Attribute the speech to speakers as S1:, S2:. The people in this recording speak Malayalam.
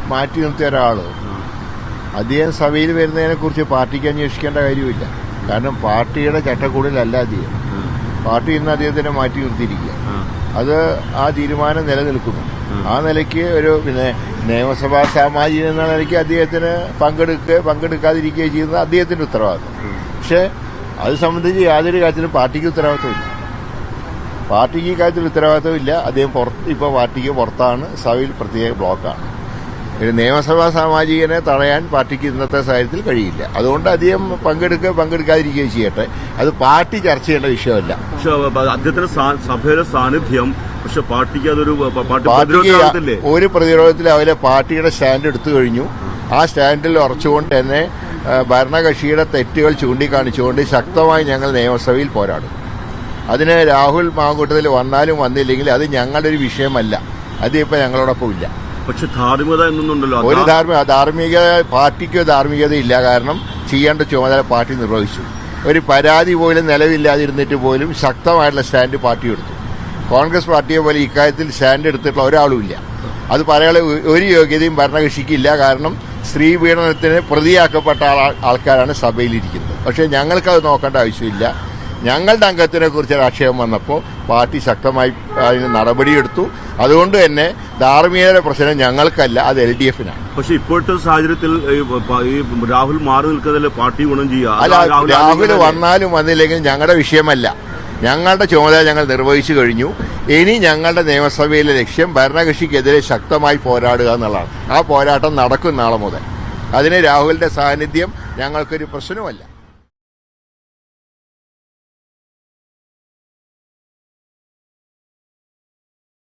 S1: മാറ്റി നിർത്തിയ ഒരാൾ അദ്ദേഹം സഭയിൽ വരുന്നതിനെക്കുറിച്ച് പാർട്ടിക്ക് അന്വേഷിക്കേണ്ട കാര്യമില്ല. കാരണം പാർട്ടിയുടെ ചട്ടക്കൂടിലല്ല അദ്ദേഹം. പാർട്ടി ഇന്ന് അദ്ദേഹത്തിനെ മാറ്റി നിർത്തിയിരിക്കുക. അത് ആ തീരുമാനം നിലനിൽക്കുന്നു. ആ നിലയ്ക്ക് ഒരു നിയമസഭാ സാമാജികൻ എന്ന നിലയ്ക്ക് അദ്ദേഹത്തിന് പങ്കെടുക്കാതിരിക്കുകയോ ചെയ്യുന്നത് അദ്ദേഹത്തിന്റെ ഉത്തരവാദിത്വം. പക്ഷെ അത് സംബന്ധിച്ച് യാതൊരു കാര്യത്തിലും പാർട്ടിക്ക് ഉത്തരവാദിത്വമില്ല. പാർട്ടിക്ക് ഇക്കാര്യത്തിൽ ഉത്തരവാദിത്വമില്ല. അദ്ദേഹം ഇപ്പോൾ പാർട്ടിക്ക് പുറത്താണ്, സഭയിൽ പ്രത്യേക ബ്ലോക്കാണ്. ഒരു നിയമസഭാ സാമാജികനെ തടയാൻ പാർട്ടിക്ക് ഇന്നത്തെ സാഹചര്യത്തിൽ കഴിയില്ല. അതുകൊണ്ട് അദ്ദേഹം പങ്കെടുക്കാതിരിക്കുകയും ചെയ്യട്ടെ. അത് പാർട്ടി ചർച്ച ചെയ്യേണ്ട വിഷയമല്ല.
S2: പക്ഷെ അദ്ദേഹത്തിന്റെ സഭയിലെ സാന്നിധ്യം പക്ഷെ പാർട്ടിക്ക് അതൊരു
S1: ഒരു പ്രതിരോധത്തിൽ അവരെ പാർട്ടിയുടെ സ്റ്റാൻഡ് എടുത്തു കഴിഞ്ഞു. ആ സ്റ്റാൻഡിൽ ഉറച്ചുകൊണ്ട് തന്നെ ഭരണകക്ഷിയുടെ തെറ്റുകൾ ചൂണ്ടിക്കാണിച്ചുകൊണ്ട് ശക്തമായി ഞങ്ങൾ നിയമസഭയിൽ പോരാടും. അതിന് രാഹുൽ മാങ്കൂട്ടത്തിൽ വന്നാലും വന്നില്ലെങ്കിൽ അത് ഞങ്ങളുടെ ഒരു വിഷയമല്ല. അതിപ്പോൾ ഞങ്ങളോടൊപ്പം ഇല്ല.
S2: പക്ഷെ ധാർമ്മികത എന്നൊന്നുണ്ടല്ലോ.
S1: ഒരു പാർട്ടിക്കോ ധാർമ്മികതയില്ല. കാരണം ചെയ്യേണ്ട ചുമതല പാർട്ടി നിർവഹിച്ചു. ഒരു പരാതി പോലും നിലവില്ലാതിരുന്നിട്ട് പോലും ശക്തമായിട്ടുള്ള സ്റ്റാൻഡ് പാർട്ടി എടുത്തു. കോൺഗ്രസ് പാർട്ടിയെ പോലെ ഇക്കാര്യത്തിൽ സ്റ്റാൻഡ് എടുത്തിട്ടുള്ള ഒരാളും ഇല്ല. അത് പറയാനുള്ള ഒരു യോഗ്യതയും ഭരണകക്ഷിക്കില്ല. കാരണം സ്ത്രീ പീഡനത്തിന് പ്രതിയാക്കപ്പെട്ട ആൾക്കാരാണ് സഭയിലിരിക്കുന്നത്. പക്ഷെ ഞങ്ങൾക്കത് നോക്കേണ്ട ആവശ്യമില്ല. ഞങ്ങളുടെ അംഗത്തിനെ കുറിച്ച് ആക്ഷേപം വന്നപ്പോൾ പാർട്ടി ശക്തമായി അതിന് നടപടിയെടുത്തു. അതുകൊണ്ട് തന്നെ ധാർമ്മികതയുടെ പ്രശ്നം ഞങ്ങൾക്കല്ല, അത് LDFനാണ്.
S2: പക്ഷെ ഇപ്പോഴത്തെ സാഹചര്യത്തിൽ രാഹുൽ മാറി നിൽക്കുന്നതിൽ പാർട്ടി ഗുണം ചെയ്യുക.
S1: അല്ല, രാഹുൽ വന്നാലും വന്നില്ലെങ്കിലും ഞങ്ങളുടെ വിഷയമല്ല. ഞങ്ങളുടെ ചുമതല ഞങ്ങൾ നിർവഹിച്ചു കഴിഞ്ഞു. ഇനി ഞങ്ങളുടെ നിയമസഭയിലെ ലക്ഷ്യം ഭരണകക്ഷിക്കെതിരെ ശക്തമായി പോരാടുക എന്നുള്ളതാണ്. ആ പോരാട്ടം നടക്കും നാളെ മുതൽ. അതിന് രാഹുലിന്റെ സാന്നിധ്യം ഞങ്ങൾക്കൊരു പ്രശ്നമല്ല.